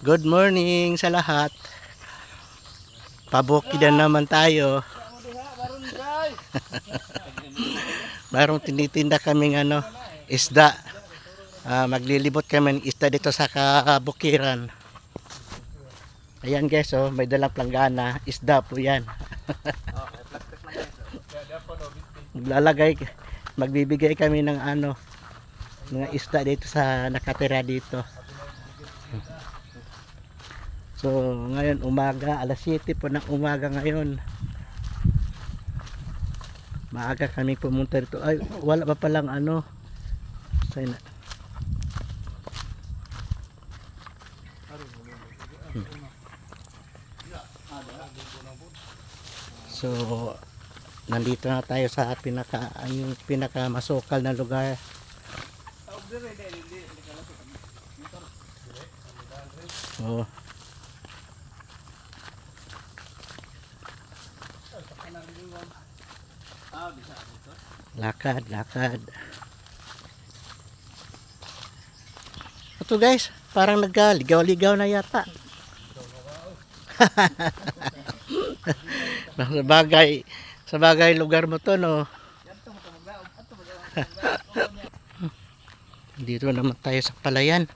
Good morning sa lahat. Pabukidan naman tayo. Mayroong tinitinda kaming isda. Maglilibot kami ng isda dito sa kabukiran. Ayan guys, oh, may dalang planggana. Isda po yan. Magbibigay kami ng mga isda dito sa nakatira dito. So ngayon umaga, alas 7 po ng umaga ngayon. Maaga kami pumunta dito. Ay, wala pa palang Sana. So nandito na tayo sa pinaka masukal na lugar. So lakad. Ito guys, parang nagkaligaw-ligaw na yata. sa bagay lugar mo to, no. Dito naman tayo sa palayan.